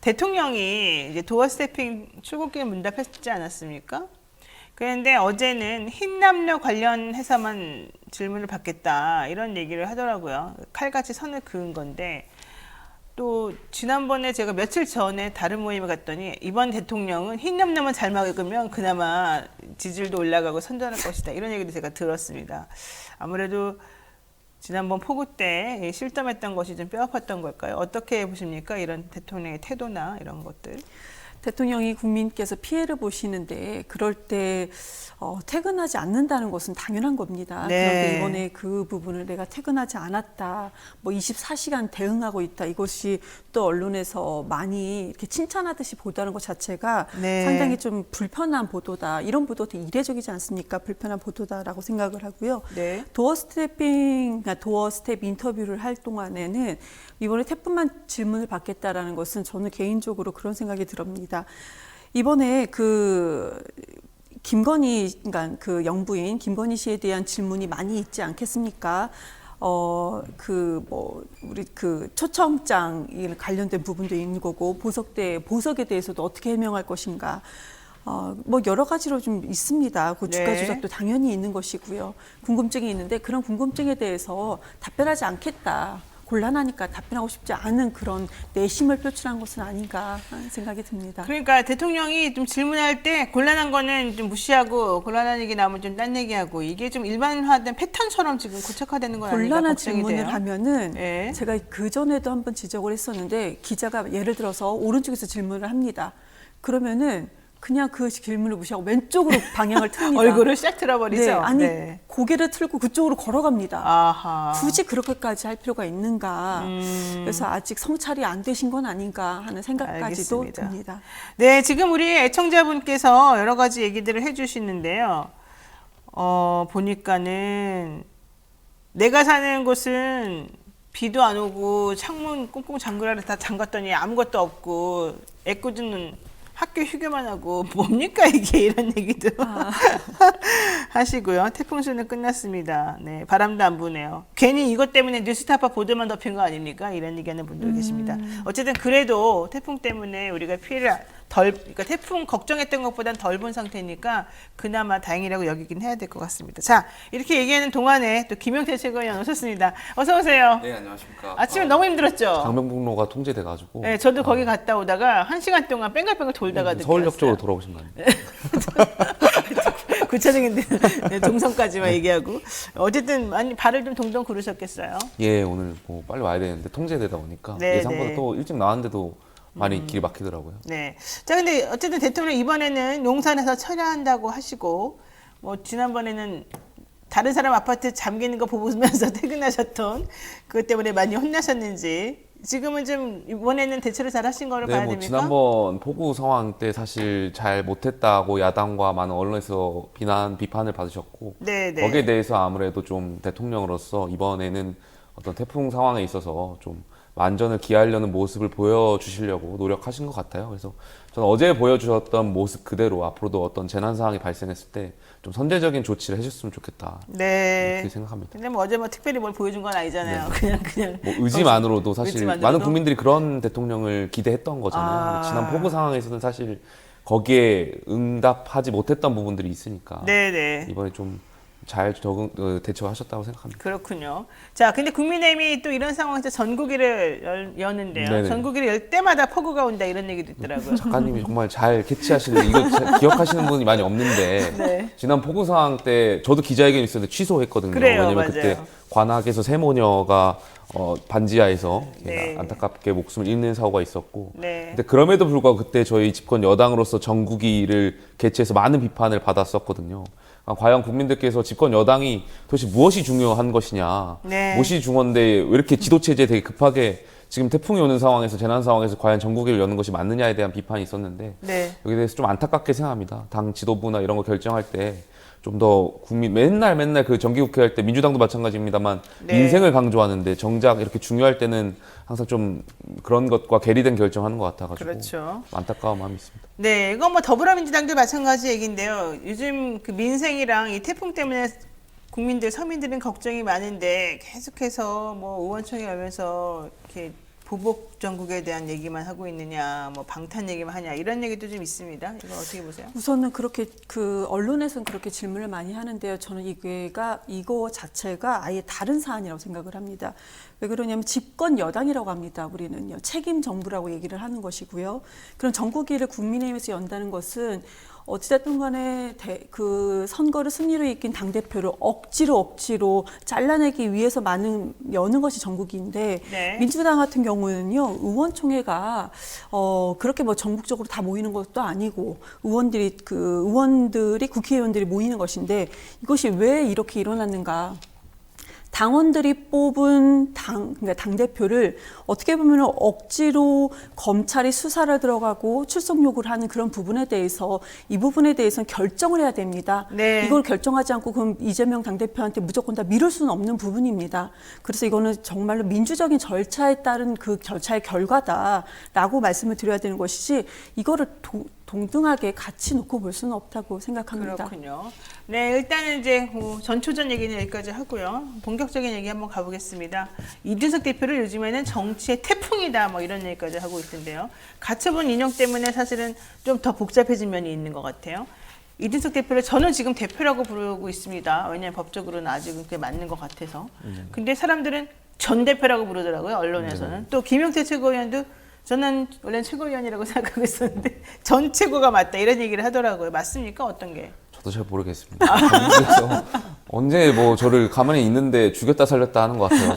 대통령이 이제 도어 스태핑 출국길 문답했지 않았습니까? 그런데 어제는 흰남노 관련해서만 질문을 받겠다 이런 얘기를 하더라고요. 칼같이 선을 그은 건데 또 지난번에 제가 며칠 전에 다른 모임에 갔더니 이번 대통령은 흰남노만 잘 막으면 그나마 지지율도 올라가고 선전할 것이다 이런 얘기도 제가 들었습니다. 아무래도 지난번 폭우 때 실점했던 것이 좀 뼈아팠던 걸까요? 어떻게 보십니까? 이런 대통령의 태도나 이런 것들. 대통령이 국민께서 피해를 보시는데 그럴 때 퇴근하지 않는다는 것은 당연한 겁니다. 네. 그런데 이번에 그 부분을 내가 퇴근하지 않았다, 뭐 24시간 대응하고 있다, 이것이 또 언론에서 많이 이렇게 칭찬하듯이 보도하는 것 자체가 네. 상당히 좀 불편한 보도다. 이런 보도 되게 이례적이지 않습니까? 불편한 보도다라고 생각을 하고요. 네. 도어 스텝 인터뷰를 할 동안에는 이번에 태풍만 질문을 받겠다라는 것은 저는 개인적으로 그런 생각이 들었습니다. 이번에 그러니까 그 영부인 김건희 씨에 대한 질문이 많이 있지 않겠습니까? 우리 초청장 관련된 부분도 있는 거고, 보석에 대해서도 어떻게 해명할 것인가. 뭐 여러 가지로 좀 있습니다. 그 주가 조작도 당연히 있는 것이고요. 궁금증이 있는데 그런 궁금증에 대해서 답변하지 않겠다. 곤란하니까 답변하고 싶지 않은 그런 내심을 표출한 것은 아닌가 하는 생각이 듭니다. 그러니까 대통령이 좀 질문할 때 곤란한 거는 좀 무시하고 곤란한 얘기 나오면 좀 딴 얘기하고 이게 좀 일반화된 패턴처럼 지금 고착화되는 건 아닌가 곤란한 걱정이 질문을 돼요. 하면은 네. 제가 그전에도 한번 지적을 했었는데 기자가 예를 들어서 오른쪽에서 질문을 합니다. 그러면은 그냥 그 질문을 무시하고 왼쪽으로 방향을 틉니다. 얼굴을 싹 틀어버리죠. 네, 아니 네. 고개를 틀고 그쪽으로 걸어갑니다. 아하. 굳이 그렇게까지 할 필요가 있는가. 그래서 아직 성찰이 안 되신 건 아닌가 하는 생각까지도 알겠습니다. 듭니다. 네, 지금 우리 애청자분께서 여러 가지 얘기들을 해주시는데요. 보니까는 내가 사는 곳은 비도 안 오고 창문 꽁꽁 잠그라를 다 잠갔더니 아무것도 없고 애꿎은 학교 휴교만 하고 뭡니까 이게 이런 얘기도 하시고요. 태풍수는 끝났습니다. 네, 바람도 안 부네요. 괜히 이것 때문에 뉴스타파 보도만 덮인 거 아닙니까? 이런 얘기하는 분도 계십니다. 어쨌든 그래도 태풍 때문에 우리가 피해를 그러니까 태풍 걱정했던 것보단 덜 본 상태니까 그나마 다행이라고 여기긴 해야 될 것 같습니다. 자, 이렇게 얘기하는 동안에 또 김용태 최고위원 오셨습니다. 어서 오세요. 네, 안녕하십니까. 아침에 너무 힘들었죠? 강변북로가 통제돼가지고. 네, 저도 거기 갔다 오다가 1시간 동안 뺑글뺑글 돌다가 서울역 쪽으로 늦게 돌아오신 거 아니에요? 왔어요. 구체적인 네, 동선까지만 얘기하고 어쨌든 많이 발을 좀 동동 구르셨겠어요. 예, 오늘 뭐 빨리 와야 되는데 통제되다 보니까 네, 예상보다 네. 또 일찍 나왔는데도 많이 길이 막히더라고요. 네. 자, 근데 어쨌든 대통령 이번에는 용산에서 철야한다고 하시고 뭐 지난번에는 다른 사람 아파트 잠기는 거 보면서 퇴근하셨던 그것 때문에 많이 혼나셨는지 지금은 좀 이번에는 대처를 잘 하신 거를 네, 봐야 뭐 됩니까? 지난번 폭우 상황 때 사실 잘 못했다고 야당과 많은 언론에서 비판을 받으셨고 네, 네. 거기에 대해서 아무래도 좀 대통령으로서 이번에는 어떤 태풍 상황에 있어서 좀 만전을 기하려는 모습을 보여주시려고 노력하신 것 같아요. 그래서 저는 어제 보여주셨던 모습 그대로 앞으로도 어떤 재난 상황이 발생했을 때 좀 선제적인 조치를 해줬으면 좋겠다. 네. 그렇게 생각합니다. 근데 뭐 어제 뭐 특별히 뭘 보여준 건 아니잖아요. 그냥 뭐 의지만으로도 사실 의지만으로도? 많은 국민들이 그런 대통령을 기대했던 거잖아요. 지난 폭우 상황에서는 사실 거기에 응답하지 못했던 부분들이 있으니까 네네. 이번에 좀 잘 대처하셨다고 생각합니다. 그렇군요. 자, 근데 국민의힘이 또 이런 상황에서 전국일을 여는데요. 네네. 전국일을 열 때마다 폭우가 온다 이런 얘기도 있더라고요. 작가님이 정말 잘 캐치하시는 이거 기억하시는 분이 많이 없는데 네. 지난 폭우 상황 때 저도 기자회견 있었는데 취소했거든요. 그래요, 왜냐면 맞아요. 그때 관악에서 세모녀가 반지하에서 네. 안타깝게 목숨을 잃는 사고가 있었고 네. 근데 그럼에도 불구하고 그때 저희 집권 여당으로서 전국위를 개최해서 많은 비판을 받았었거든요. 과연 국민들께서 집권 여당이 도대체 무엇이 중요한 것이냐, 네. 무엇이 중요한데 왜 이렇게 지도체제에 되게 급하게 지금 태풍이 오는 상황에서 재난 상황에서 과연 전국위를 여는 것이 맞느냐에 대한 비판이 있었는데 네. 여기에 대해서 좀 안타깝게 생각합니다. 당 지도부나 이런 거 결정할 때 좀 더 국민 맨날 그 정기국회 할 때 민주당도 마찬가지입니다만 네. 민생을 강조하는데 정작 이렇게 중요할 때는 항상 좀 그런 것과 괴리된 결정하는 것 같아가지고 그렇죠. 안타까운 마음이 있습니다. 네, 이건 뭐 더불어민주당도 마찬가지 얘기인데요. 요즘 그 민생이랑 이 태풍 때문에 국민들, 서민들은 걱정이 많은데 계속해서 뭐 의원총회 열면서 이렇게 보복 전국에 대한 얘기만 하고 있느냐, 뭐 방탄 얘기만 하냐 이런 얘기도 좀 있습니다. 이거 어떻게 보세요? 우선은 그렇게 언론에서는 그렇게 질문을 많이 하는데요. 저는 이거 자체가 아예 다른 사안이라고 생각을 합니다. 왜 그러냐면 집권 여당이라고 합니다. 우리는요. 책임 정부라고 얘기를 하는 것이고요. 그런 전국위를 국민의힘에서 연다는 것은 어찌됐든 간에 그 선거를 승리로 이긴 당대표를 억지로 잘라내기 위해서 여는 것이 전국인데 네. 민주당 같은 경우는요 의원총회가 그렇게 뭐 전국적으로 다 모이는 것도 아니고 국회의원들이 모이는 것인데 이것이 왜 이렇게 일어났는가? 당원들이 뽑은 그러니까 당대표를 어떻게 보면 억지로 검찰이 수사를 들어가고 출석 요구를 하는 그런 부분에 대해서 이 부분에 대해서는 결정을 해야 됩니다. 네. 이걸 결정하지 않고 그럼 이재명 당대표한테 무조건 다 미룰 수는 없는 부분입니다. 그래서 이거는 정말로 민주적인 절차에 따른 그 절차의 결과다라고 말씀을 드려야 되는 것이지 이거를 동등하게 같이 놓고 볼 수는 없다고 생각합니다. 그렇군요. 네, 일단은 이제 전초전 얘기는 여기까지 하고요. 본격적인 얘기 한번 가보겠습니다. 이준석 대표를 요즘에는 정치의 태풍이다 뭐 이런 얘기까지 하고 있던데요. 가처분 인용 때문에 사실은 좀 더 복잡해진 면이 있는 것 같아요. 이준석 대표를 저는 지금 대표라고 부르고 있습니다. 왜냐하면 법적으로는 아직은 그게 맞는 것 같아서. 근데 사람들은 전 대표라고 부르더라고요. 언론에서는. 또 김용태 최고위원도 저는 원래는 최고위원이라고 생각하고 있었는데 전 최고가 맞다 이런 얘기를 하더라고요. 맞습니까? 어떤 게? 저도 잘 모르겠습니다. 그래서 언제 뭐 저를 가만히 있는데 죽였다 살렸다 하는 것 같아요.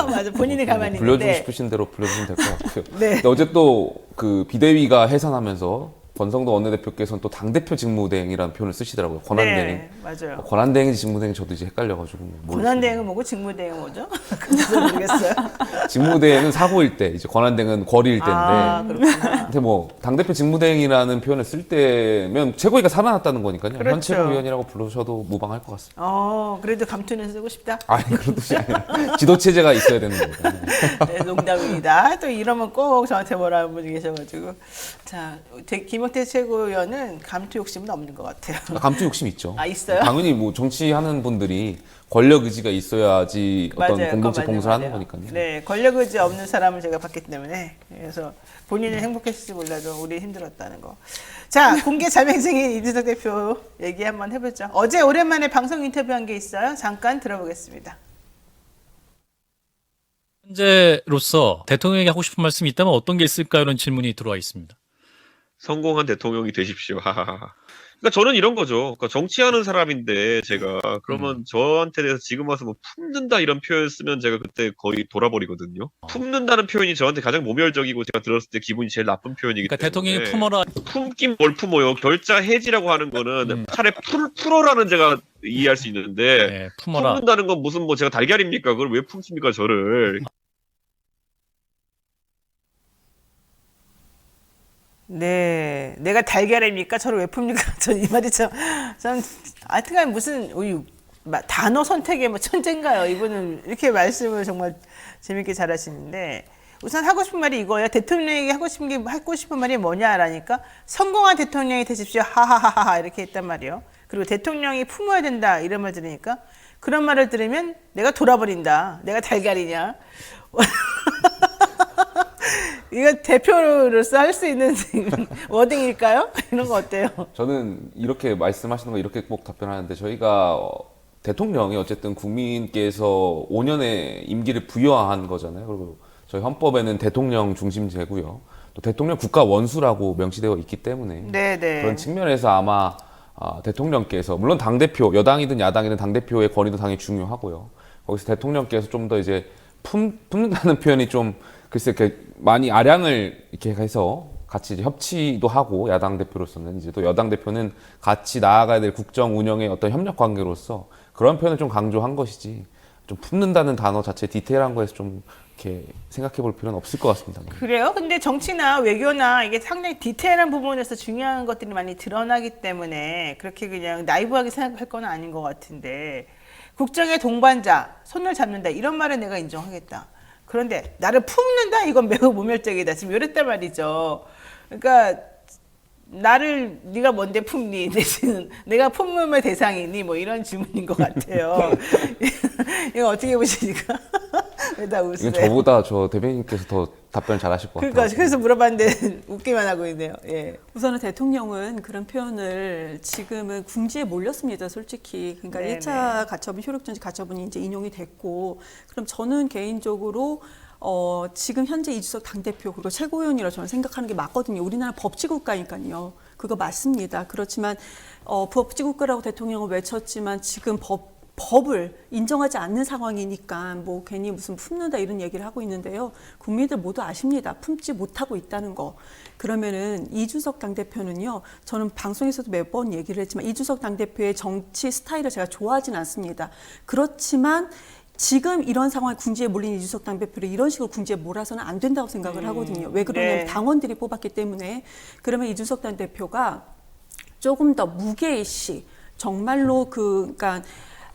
맞아, 본인이 가만히 불려주고 있는데. 싶으신 대로 불려주면 될 것 같고요. 네. 근데 어제 또 그 비대위가 해산하면서 권성동 원내대표께서는 또 당대표 직무대행이라는 표현을 쓰시더라고요. 권한대행. 네, 맞아요. 권한대행인지 직무대행인지 저도 이제 헷갈려가지고. 권한대행은 뭐고 직무대행은 뭐죠? 그건 모르겠어요. 직무대행은 사고일 때, 이제 권한대행은 거리일 때인데. 아, 그렇구나. 근데 뭐 당대표 직무대행이라는 표현을 쓸 때면 최고위가 살아났다는 거니까요. 현 그렇죠. 최고위원이라고 불러주셔도 무방할 것 같습니다. 그래도 감투는 쓰고 싶다. 아니 그런 뜻이 아니라 지도 체제가 있어야 되는 겁니다. 네, 농담입니다. 또 이러면 꼭 저한테 뭐라는 분이 계셔가지고. 자, 김용태 최고위원은 감투 욕심은 없는 것 같아요. 감투 욕심 있죠. 아, 있어요? 당연히 뭐 정치하는 분들이 권력 의지가 있어야지 어떤 맞아요. 공동체 그거 봉사를 하는 맞아요. 거니까요. 네, 권력 의지 없는 사람을 제가 봤기 때문에 그래서 본인은 행복했을지 몰라도 우리 힘들었다는 거. 자, 공개 자맹증인 이준석 대표 얘기 한번 해보죠. 어제 오랜만에 방송 인터뷰한 게 있어요. 잠깐 들어보겠습니다. 현재로서 대통령에게 하고 싶은 말씀이 있다면 어떤 게 있을까 이런 질문이 들어와 있습니다. 성공한 대통령이 되십시오. 하하하. 그러니까 저는 이런 거죠. 그러니까 정치하는 사람인데 제가 그러면 저한테 대해서 지금 와서 뭐 품는다 이런 표현 쓰면 제가 그때 거의 돌아버리거든요. 품는다는 표현이 저한테 가장 모멸적이고 제가 들었을 때 기분이 제일 나쁜 표현이기 그러니까 때문에. 대통령이 품어라. 품긴 뭘 품어요. 결자 해지라고 하는 거는 차라리 풀어라는 제가 이해할 수 있는데 네, 품어라. 품는다는 건 무슨 뭐 제가 달걀입니까? 그걸 왜 품습니까 저를. 네, 내가 달걀입니까? 저를 왜 풉니까? 전 이 말이 참 하여튼간 무슨 단어 선택에 뭐 천재인가요? 이분은 이렇게 말씀을 정말 재밌게 잘하시는데 우선 하고 싶은 말이 이거예요. 대통령에게 하고 싶은 말이 뭐냐라니까 성공한 대통령이 되십시오. 하하하하 이렇게 했단 말이에요. 그리고 대통령이 품어야 된다 이런 말 들으니까 그런 말을 들으면 내가 돌아버린다. 내가 달걀이냐? 이거 대표로서 할 수 있는 워딩일까요? 이런 거 어때요? 저는 이렇게 말씀하시는 거 이렇게 꼭 답변하는데 저희가 대통령이 어쨌든 국민께서 5년의 임기를 부여한 거잖아요. 그리고 저희 헌법에는 대통령 중심제고요. 또 대통령 국가 원수라고 명시되어 있기 때문에 네네. 그런 측면에서 아마 대통령께서 물론 당대표 여당이든 야당이든 당대표의 권위도 당연히 중요하고요. 거기서 대통령께서 좀 더 이제 품는다는 표현이 좀 글쎄 이렇게 많이 아량을 이렇게 해서 같이 이제 협치도 하고 야당 대표로서는 이제 또 여당 대표는 같이 나아가야 될 국정 운영의 어떤 협력 관계로서 그런 표현을 좀 강조한 것이지 좀 품는다는 단어 자체 디테일한 거에서 좀 이렇게 생각해 볼 필요는 없을 것 같습니다. 그래요? 근데 정치나 외교나 이게 상당히 디테일한 부분에서 중요한 것들이 많이 드러나기 때문에 그렇게 그냥 나이브하게 생각할 건 아닌 것 같은데 국정의 동반자, 손을 잡는다 이런 말은 내가 인정하겠다. 그런데 나를 품는다? 이건 매우 모멸적이다. 지금 이랬단 말이죠. 그러니까 나를 네가 뭔데 품니? 대신 내가 품음의 대상이니? 뭐 이런 질문인 것 같아요. 이거 어떻게 보시니까? 왜 다 이건 웃으세요? 저보다 저 대변인께서 더 답변 잘하실 것 같아요. 그러니까 그래서 물어봤는데 웃기만 하고 있네요. 예. 우선은 대통령은 그런 표현을 지금은 궁지에 몰렸습니다, 솔직히. 그러니까 네네. 1차 가처분, 효력정지 가처분이 이제 인용이 됐고, 그럼 저는 개인적으로 지금 현재 이준석 당대표 그리고 최고위원이라고 저는 생각하는 게 맞거든요. 우리나라 법치국가니까요. 그거 맞습니다. 그렇지만 법치국가라고 대통령은 외쳤지만 지금 법을 인정하지 않는 상황이니까 뭐 괜히 무슨 품는다 이런 얘기를 하고 있는데요. 국민들 모두 아십니다. 품지 못하고 있다는 거. 그러면은 이준석 당대표는요. 저는 방송에서도 몇 번 얘기를 했지만 이준석 당대표의 정치 스타일을 제가 좋아하진 않습니다. 그렇지만 지금 이런 상황에 궁지에 몰린 이준석 당대표를 이런 식으로 궁지에 몰아서는 안 된다고 생각을 하거든요. 왜 그러냐면 네. 당원들이 뽑았기 때문에. 그러면 이준석 당대표가 조금 더 무게의식, 정말로 그러니까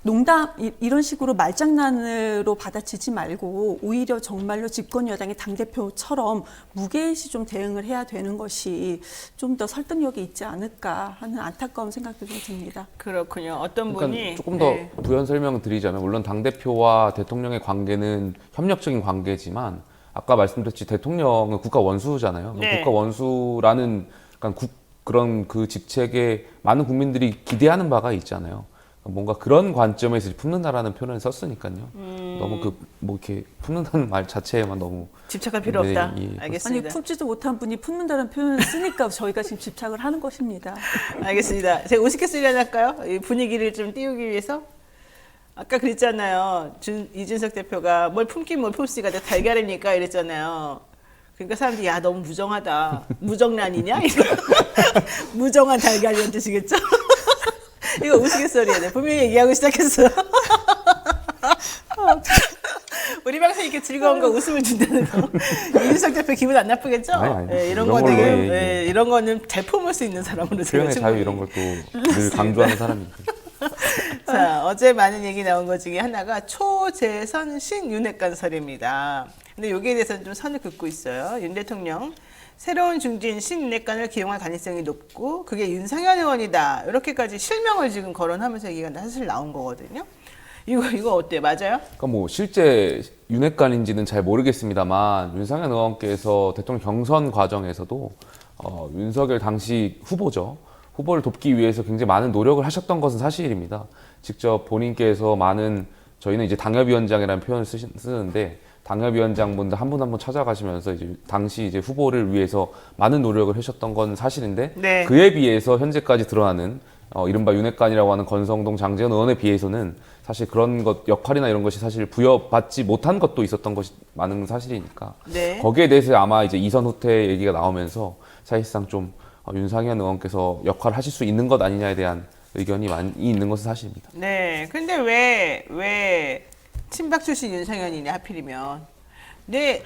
농담 이런 식으로 말장난으로 받아치지 말고 오히려 정말로 집권 여당의 당대표처럼 무게의식 좀 대응을 해야 되는 것이 좀 더 설득력이 있지 않을까 하는 안타까운 생각도 좀 듭니다. 그렇군요. 어떤 그러니까 분이 조금 더 네. 부연 설명을 드리자면 물론 당대표와 대통령의 관계는 협력적인 관계지만 아까 말씀드렸듯이 대통령은 국가 원수잖아요. 네. 국가 원수라는 그런 그 직책에 많은 국민들이 기대하는 바가 있잖아요. 뭔가 그런 관점에서 품는다라는 표현을 썼으니까요. 너무 뭐 이렇게 품는다는 말 자체에만 너무 집착할 필요 네, 없다. 예. 아니 알겠습니다. 품지도 못한 분이 품는다는 표현을 쓰니까 저희가 지금 집착을 하는 것입니다. 알겠습니다. 제가 우스갯소리 하나 할까요? 이 분위기를 좀 띄우기 위해서. 아까 그랬잖아요. 이준석 대표가 뭘 품긴 뭘 품씨가 내가 달걀이니까 이랬잖아요. 그러니까 사람들이 야 너무 무정하다. 무정란이냐? 이거 무정한 달걀 이런 뜻이겠죠? 이거 우스갯소리예요. 분명히 얘기하고 시작했어요. 우리 방송이 이렇게 즐거운 거 웃음을 준다는 거. 이준석 대표 기분 안 나쁘겠죠? 아니. 예, 이런 이런 거 걸로 되게 예, 예. 이런 거는 잘 품을 수 있는 사람으로 제가 표현의 자유 충분히. 이런 걸 또 늘 강조하는 사람이니까. 자, 어제 많은 얘기 나온 것 중에 하나가 초재선 신윤핵관설입니다. 근데 여기에 대해서는 좀 선을 긋고 있어요. 윤 대통령 새로운 중진 신윤핵관을 기용할 가능성이 높고 그게 윤상현 의원이다. 이렇게까지 실명을 지금 거론하면서 얘기가 사실 나온 거거든요. 이거 어때요? 맞아요? 그러니까 뭐 실제 윤핵관인지는 잘 모르겠습니다만 윤상현 의원께서 대통령 경선 과정에서도 윤석열 당시 후보죠. 후보를 돕기 위해서 굉장히 많은 노력을 하셨던 것은 사실입니다. 직접 본인께서 저희는 이제 당협위원장이라는 표현을 쓰는데 당협위원장분들 한 분 한 분 찾아가시면서 이제 당시 이제 후보를 위해서 많은 노력을 하셨던 건 사실인데 네. 그에 비해서 현재까지 드러나는 이른바 윤핵관이라고 하는 권성동, 장제원 의원에 비해서는 사실 그런 것 역할이나 이런 것이 사실 부여받지 못한 것도 있었던 것이 많은 사실이니까 네. 거기에 대해서 아마 이제 이선 후퇴 얘기가 나오면서 사실상 좀 윤상현 의원께서 역할을 하실 수 있는 것 아니냐에 대한 의견이 많이 있는 것은 사실입니다. 네. 근데 왜 친박 출신 윤상현이냐 하필이면. 근데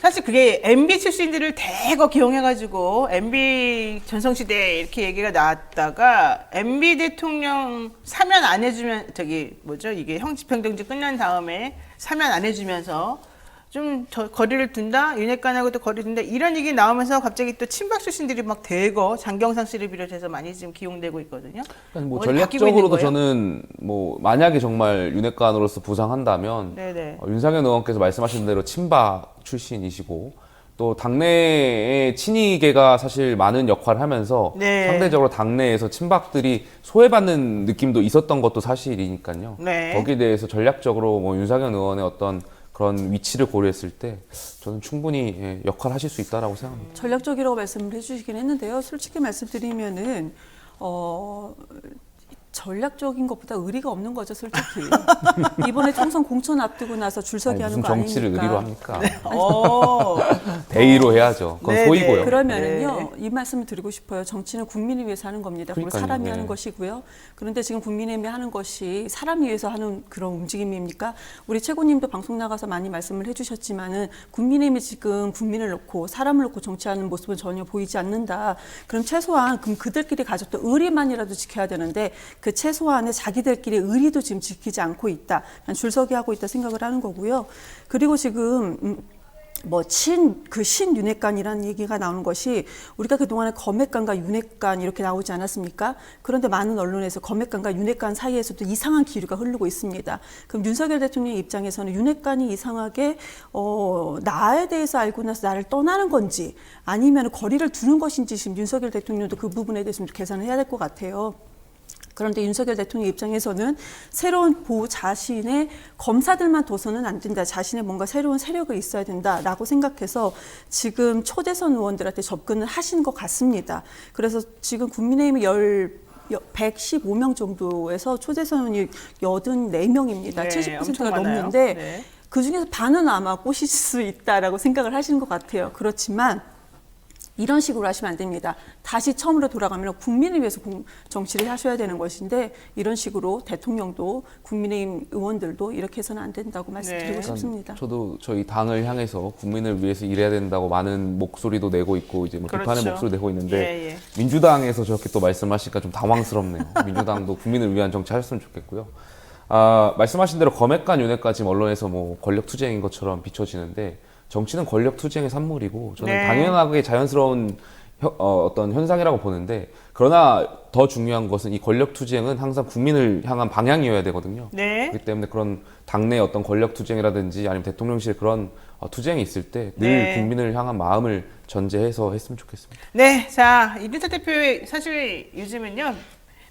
사실 그게 MB 출신들을 대거 기용해가지고 MB 전성시대 이렇게 얘기가 나왔다가 MB 대통령 사면 안 해주면 이게 형집행정지 끝난 다음에 사면 안 해주면서 좀 거리를 둔다, 윤핵관하고도 거리 둔다 이런 얘기 나오면서 갑자기 또 친박 출신들이 막 대거 장경상 씨를 비롯해서 많이 지금 기용되고 있거든요. 그러니까 뭐 어디 바뀌고 있는 전략적으로도 거예요? 저는 뭐 만약에 정말 윤핵관으로서 부상한다면 네네. 윤상현 의원께서 말씀하신 대로 친박 출신이시고 또 당내의 친이계가 사실 많은 역할을 하면서 네. 상대적으로 당내에서 친박들이 소외받는 느낌도 있었던 것도 사실이니까요. 네. 거기에 대해서 전략적으로 뭐 윤상현 의원의 어떤 그런 위치를 고려했을 때 저는 충분히 역할을 하실 수 있다라고 생각합니다. 전략적이라고 말씀을 해주시긴 했는데요. 솔직히 말씀드리면은 전략적인 것보다 의리가 없는 거죠, 솔직히. 이번에 총선 공천 앞두고 나서 줄서기 하는 무슨 거 정치를 아닙니까? 의리로 합니까? 오. 대의로 해야죠. 그건 네네. 소이고요. 그러면은요, 이 말씀을 드리고 싶어요. 정치는 국민을 위해서 하는 겁니다. 그리고 그러니까요. 사람이 네. 하는 것이고요. 그런데 지금 국민의힘이 하는 것이 사람을 위해서 하는 그런 움직임입니까? 우리 최고님도 방송 나가서 많이 말씀을 해주셨지만은 국민의힘이 지금 국민을 놓고 사람을 놓고 정치하는 모습은 전혀 보이지 않는다. 그럼 최소한 그들끼리 가졌던 의리만이라도 지켜야 되는데 그 최소한의 자기들끼리 의리도 지금 지키지 않고 있다. 그냥 줄서기 하고 있다 생각을 하는 거고요. 그리고 지금 뭐 신윤회관이라는 얘기가 나오는 것이 우리가 그동안에 검핵관과 윤회관 이렇게 나오지 않았습니까? 그런데 많은 언론에서 검핵관과 윤회관 사이에서도 이상한 기류가 흐르고 있습니다. 그럼 윤석열 대통령 입장에서는 윤회관이 이상하게 나에 대해서 알고 나서 나를 떠나는 건지 아니면 거리를 두는 것인지 지금 윤석열 대통령도 그 부분에 대해서 좀 계산을 해야 될 것 같아요. 그런데 윤석열 대통령 입장에서는 새로운 자신의 검사들만 둬서는 안 된다. 자신의 뭔가 새로운 세력이 있어야 된다라고 생각해서 지금 초대선 의원들한테 접근을 하신 것 같습니다. 그래서 지금 국민의힘이 115명 정도에서 초대선 의원이 84명입니다. 네, 70%가 엄청 많아요. 넘는데 네. 그중에서 반은 아마 꼬실 수 있다라고 생각을 하시는 것 같아요. 그렇지만 이런 식으로 하시면 안 됩니다. 다시 처음으로 돌아가면 국민을 위해서 정치를 하셔야 되는 것인데 이런 식으로 대통령도 국민의힘 의원들도 이렇게 해서는 안 된다고 말씀드리고 네. 싶습니다. 저도 저희 당을 향해서 국민을 위해서 일해야 된다고 많은 목소리도 내고 있고 이제 뭐 그렇죠. 비판의 목소리도 내고 있는데 예, 예. 민주당에서 저렇게 또 말씀하시니까 좀 당황스럽네요. 민주당도 국민을 위한 정치 하셨으면 좋겠고요. 말씀하신 대로 검핵관, 윤핵관 지금 언론에서 뭐 권력 투쟁인 것처럼 비춰지는데 정치는 권력 투쟁의 산물이고 저는 네. 당연하게 자연스러운 어떤 현상이라고 보는데 그러나 더 중요한 것은 이 권력 투쟁은 항상 국민을 향한 방향이어야 되거든요. 네. 그렇기 때문에 그런 당내 어떤 권력 투쟁이라든지 아니면 대통령실 그런 투쟁이 있을 때 늘 네. 국민을 향한 마음을 전제해서 했으면 좋겠습니다. 네, 자 이준석 대표의 사실 요즘은요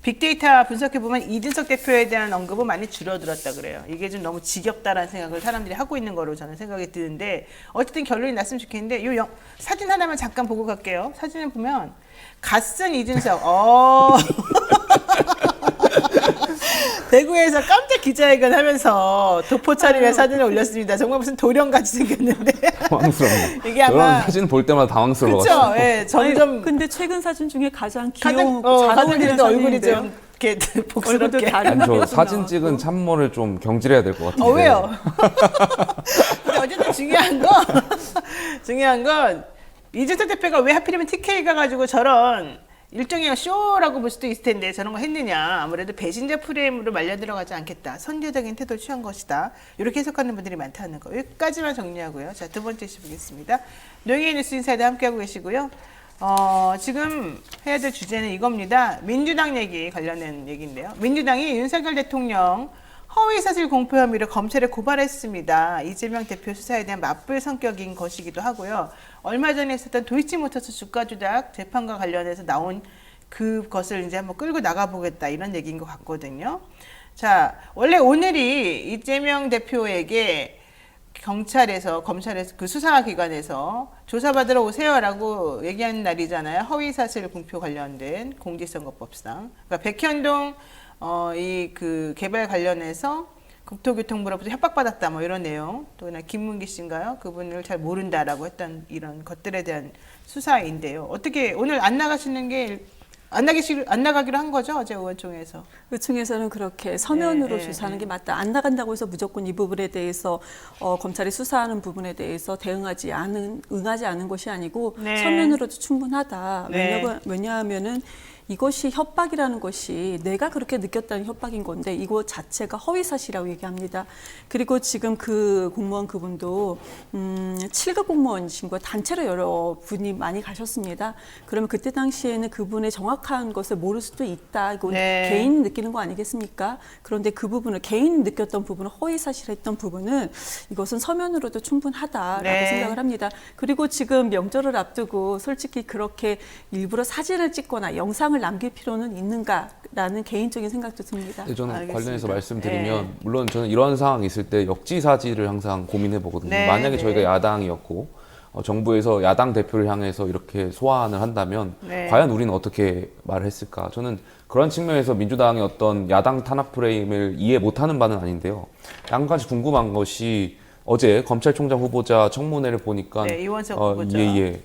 빅데이터 분석해 보면 이준석 대표에 대한 언급은 많이 줄어들었다 그래요. 이게 좀 너무 지겹다라는 생각을 사람들이 하고 있는 거로 저는 생각이 드는데 어쨌든 결론이 났으면 좋겠는데 요 사진 하나만 잠깐 보고 갈게요. 사진을 보면 갓쓴 이준석. 대구에서 깜짝 기자회견 하면서 도포 차림의 사진을 올렸습니다. 정말 무슨 도령같이 생겼는데 당황스럽네요. 이게 아마 저런 사진 볼 때마다 당황스러워가지고. 그렇죠. 예, 점점 근데 최근 사진 중에 가장 가장 귀여운 잘 가장 어울리는 그래도 얼굴이 사진인데요. 좀 이렇게 얼굴도 복스럽게. 다른 아니, 저 면에서 사진 나왔고. 찍은 참모를 좀 경질해야 될 것 같은데. 왜요? 근데 어쨌든 중요한 건 이준석 대표가 왜 하필이면 TK 가가지고 저런 일종의 쇼라고 볼 수도 있을 텐데 저런 거 했느냐. 아무래도 배신자 프레임으로 말려 들어가지 않겠다. 선제적인 태도를 취한 것이다. 이렇게 해석하는 분들이 많다는 거. 여기까지만 정리하고요. 자, 두 번째 이슈 보겠습니다. 노영희 뉴스 인사이드 함께하고 계시고요. 지금 해야 될 주제는 이겁니다. 민주당 얘기 관련된 얘기인데요. 민주당이 윤석열 대통령 허위사실 공표 혐의로 검찰에 고발했습니다. 이재명 대표 수사에 대한 맞불 성격인 것이기도 하고요. 얼마 전에 있었던 도이치모터스 주가 조작 재판과 관련해서 나온 그것을 이제 한번 끌고 나가보겠다 이런 얘기인 것 같거든요. 자, 원래 오늘이 이재명 대표에게 검찰에서 그 수사기관에서 조사받으러 오세요라고 얘기하는 날이잖아요. 허위사실 공표 관련된 공직선거법상. 그러니까 백현동 그 개발 관련해서 국토교통부로부터 협박받았다 뭐 이런 내용, 또 그냥 김문기 씨인가요? 그분을 잘 모른다라고 했던 이런 것들에 대한 수사인데요. 어떻게 오늘 안 나가시는 게 안 나가기로 한 거죠? 어제 의원총회에서. 의총에서는 그렇게 서면으로 네, 조사하는 게 맞다. 안 나간다고 해서 무조건 이 부분에 대해서 검찰이 수사하는 부분에 대해서 응하지 않은 것이 아니고 네. 서면으로도 충분하다. 네. 왜냐하면은 이것이 협박이라는 것이 내가 그렇게 느꼈다는 협박인 건데 이거 자체가 허위사실이라고 얘기합니다. 그리고 지금 그 공무원 그분도 7급 공무원이신 거예요. 단체로 여러 분이 많이 가셨습니다. 그러면 그때 당시에는 그분의 정확한 것을 모를 수도 있다. 이건 네. 개인 느끼는 거 아니겠습니까? 그런데 그 부분을 개인 느꼈던 부분을 허위사실했던 부분은 이것은 서면으로도 충분하다라고 네. 생각을 합니다. 그리고 지금 명절을 앞두고 솔직히 그렇게 일부러 사진을 찍거나 영상을 남길 필요는 있는가라는 개인적인 생각도 듭니다. 네, 저는 알겠습니다. 관련해서 말씀드리면 네. 물론 저는 이런 상황이 있을 때 역지사지를 항상 고민해 보거든요. 네, 만약에 네. 저희가 야당이었고 정부에서 야당 대표를 향해서 이렇게 소환을 한다면 네. 과연 우리는 어떻게 말을 했을까? 저는 그런 측면에서 민주당의 어떤 야당 탄압 프레임을 이해 못하는 바는 아닌데요. 한 가지 궁금한 것이 어제 검찰총장 후보자 청문회를 보니까 네, 이원석 후보자.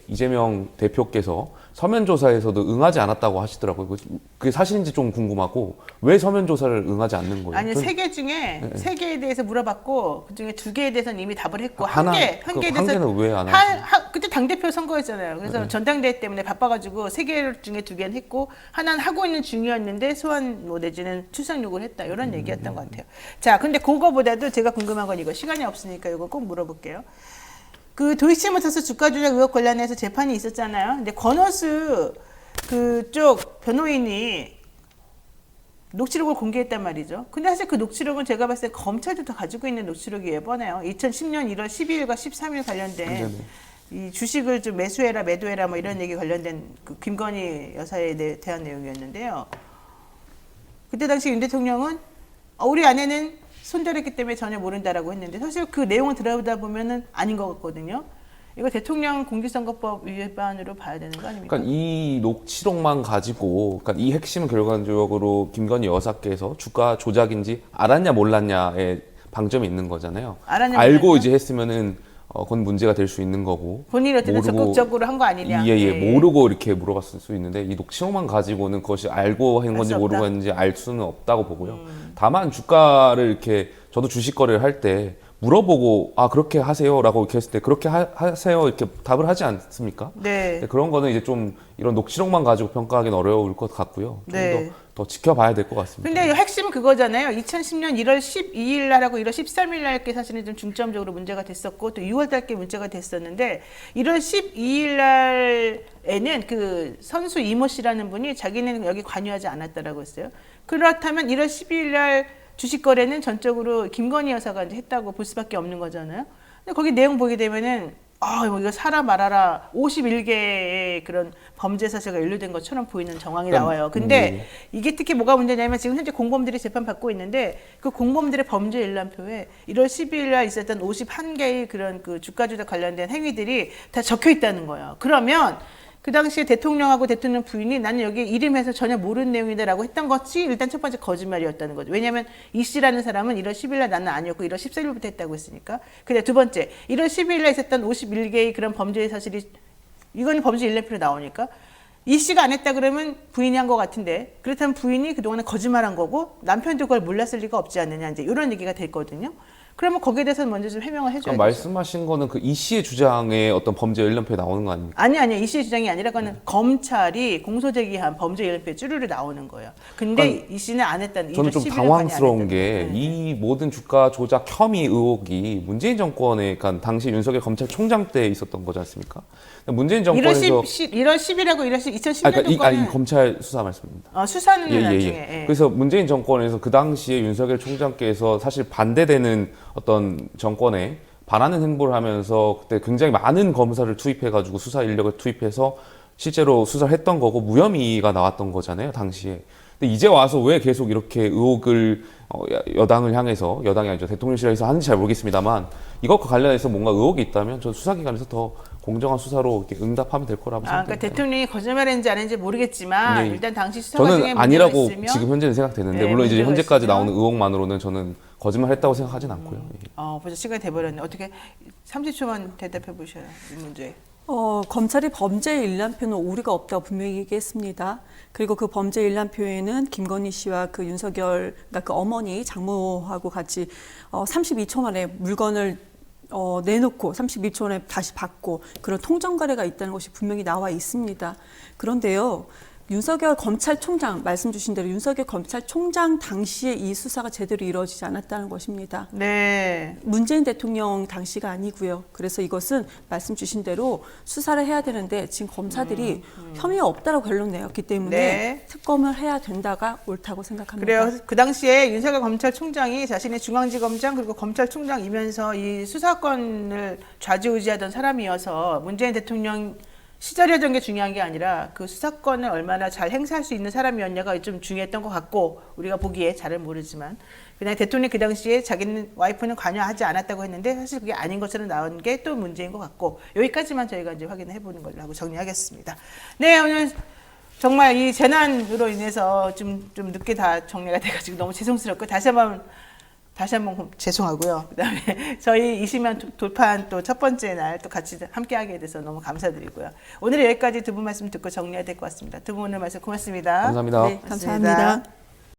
이재명 대표께서 서면 조사에서도 응하지 않았다고 하시더라고요. 그게 사실인지 좀 궁금하고 왜 서면 조사를 응하지 않는 거예요? 아니 전- 세 개 중에 세 개에 대해서 물어봤고 그 중에 두 개에 대해서는 이미 답을 했고 하나, 한 그 개에 한 대해서 개는 왜 안 하지? 그때 당 대표 선거였잖아요. 그래서 전당대회 때문에 바빠가지고 세 개 중에 두 개는 했고 하나는 하고 있는 중이었는데 소환 뭐 내지는 출석 요구를 했다 이런 얘기였던 것 같아요. 자, 근데 그거보다도 제가 궁금한 건 이거 시간이 없으니까 이거 꼭 물어볼게요. 그 도이치모터스 주가 조작 의혹 관련해서 재판이 있었잖아요. 근데 권오수 그쪽 변호인이 녹취록을 공개했단 말이죠. 근데 사실 그 녹취록은 제가 봤을 때 검찰도 다 가지고 있는 녹취록이에요. 뻔해요. 2010년 1월 12일과 13일 관련된 이 주식을 좀 매수해라, 매도해라 뭐 이런 얘기 관련된 그 김건희 여사에 대한 내용이었는데요. 그때 당시 윤 대통령은 우리 아내는 손절했기 때문에 전혀 모른다라고 했는데 사실 그 내용을 들여다 보면은 아닌 것 같거든요. 이거 대통령 공직선거법 위반으로 봐야 되는 거 아닙니까? 그러니까 이 녹취록만 가지고, 그러니까 이 핵심은 결과적으로 김건희 여사께서 주가 조작인지 알았냐 몰랐냐에 방점이 있는 거잖아요. 알았냐, 알고 몰랐냐? 이제 했으면은 그건 문제가 될 수 있는 거고. 본인이 어쨌든 적극적으로 한 거 아니냐? 예, 모르고 이렇게 물어봤을 수 있는데 이 녹취록만 가지고는 그것이 알고 한 알 건지 수 모르고 없다. 했는지 알 수는 없다고 보고요. 다만 주가를 이렇게 저도 주식 거래를 할 때 물어보고 그렇게 하세요라고 이렇게 했을 때 그렇게 하세요 이렇게 답을 하지 않습니까? 네. 근데 그런 거는 이제 좀 이런 녹취록만 가지고 평가하기는 어려울 것 같고요. 좀 네. 더 지켜봐야 될 것 같습니다. 근데 핵심은 그거잖아요. 2010년 1월 12일 날하고 1월 13일 날께 사실은 좀 중점적으로 문제가 됐었고 또 6월 달께 문제가 됐었는데 1월 12일 날에는 그 선수 이모 씨라는 분이 자기는 여기 관여하지 않았다라고 했어요. 그렇다면 1월 12일 날 주식 거래는 전적으로 김건희 여사가 이제 했다고 볼 수밖에 없는 거잖아요. 근데 거기 내용 보게 되면은 뭐 이거 사라 말아라 51개의 그런 범죄 사실가 연루된 것처럼 보이는 정황이 나와요. 근데 이게 특히 뭐가 문제냐면 지금 현재 공범들이 재판받고 있는데 그 공범들의 범죄 일람표에 1월 12일 날 있었던 51개의 그런 그 주가 조작 관련된 행위들이 다 적혀 있다는 거예요. 그러면 그 당시에 대통령하고 대통령 부인이 나는 여기 이름에서 전혀 모르는 내용이다라고 했던 것이 일단 첫 번째 거짓말이었다는 거죠. 왜냐하면 이 씨라는 사람은 1월 10일 날 나는 아니었고 1월 14일부터 했다고 했으니까. 근데 두 번째 1월 12일 날 있었던 51개의 그런 범죄의 사실이 이거는 범죄 일람표로 나오니까 이 씨가 안 했다 그러면 부인이 한 것 같은데 그렇다면 부인이 그동안에 거짓말한 거고 남편도 그걸 몰랐을 리가 없지 않느냐 이제 이런 얘기가 됐거든요. 그러면 거기에 대해서는 먼저 좀 해명을 해줘야 돼요. 말씀하신 거는 그 이 씨의 주장에 어떤 범죄 일람표에 나오는 거 아닙니까? 아니 이 씨의 주장이 아니라 그거는 검찰이 공소제기한 범죄 일람표에 쭈루루 나오는 거예요. 근데 이 씨는 안 했다는 저는 좀 11일 당황스러운 관여 안 했다는 게 이 모든 주가 조작 혐의 의혹이 문재인 정권의 그러니까 당시 윤석열 검찰총장 때 있었던 거지 않습니까? 문재인 정권에서 1월 10일하고 1월 2010년 그러니까 이 정권은 검찰 수사 말씀입니다. 수사는 나중에. 예. 그래서 문재인 정권에서 그 당시에 윤석열 총장께서 사실 반대되는 어떤 정권에 반하는 행보를 하면서 그때 굉장히 많은 검사를 투입해가지고 수사 인력을 투입해서 실제로 수사를 했던 거고 무혐의가 나왔던 거잖아요, 당시에. 근데 이제 와서 왜 계속 이렇게 의혹을 여당을 향해서 여당이 아니죠 대통령실에서 하는지 잘 모르겠습니다만 이것과 관련해서 뭔가 의혹이 있다면 전 수사기관에서 더 공정한 수사로 이렇게 응답하면 될 거라고 생각합니다. 그러니까 대통령이 거짓말했는지 아닌지 모르겠지만 네. 일단 당시 수사 과정에 저는 문제가 아니라고 있으면 지금 현재는 생각되는데 네, 물론 이제 문제가 현재까지 있으면 나오는 의혹만으로는 저는 거짓말했다고 생각하진 않고요. 예. 벌써 시간이 돼버렸네. 어떻게 30초만 대답해 보셔요 이 문제. 검찰이 범죄 일람표는 오류가 없다고 분명히 얘기했습니다. 그리고 그 범죄 일람표에는 김건희 씨와 그 윤석열, 그러니까 그 어머니 장모하고 같이 32초 만에 물건을 내놓고 32초 만에 다시 받고 그런 통정 거래가 있다는 것이 분명히 나와 있습니다. 그런데요. 윤석열 검찰총장 말씀 주신 대로 윤석열 검찰총장 당시에 이 수사가 제대로 이루어지지 않았다는 것입니다. 네. 문재인 대통령 당시가 아니고요. 그래서 이것은 말씀 주신 대로 수사를 해야 되는데 지금 검사들이 혐의가 없다라고 결론 내었기 때문에 네. 특검을 해야 된다가 옳다고 생각합니다. 그래요. 그 당시에 윤석열 검찰총장이 자신의 중앙지검장 그리고 검찰총장이면서 이 수사권을 좌지우지하던 사람이어서 문재인 대통령 시절이었던 게 중요한 게 아니라 그 수사권을 얼마나 잘 행사할 수 있는 사람이었냐가 좀 중요했던 것 같고 우리가 보기에 잘은 모르지만 그냥 대통령이 그 당시에 자기는 와이프는 관여하지 않았다고 했는데 사실 그게 아닌 것처럼 나온 게 또 문제인 것 같고 여기까지만 저희가 이제 확인을 해보는 걸로 하고 정리하겠습니다. 네, 오늘 정말 이 재난으로 인해서 좀 늦게 다 정리가 돼가지고 너무 죄송스럽고 다시 한번 죄송하고요. 그다음에 저희 20만 돌파한 또 첫 번째 날 또 같이 함께하게 돼서 너무 감사드리고요. 오늘 여기까지 두 분 말씀 듣고 정리해야 될 것 같습니다. 두 분 오늘 말씀 고맙습니다. 감사합니다. 네, 감사합니다.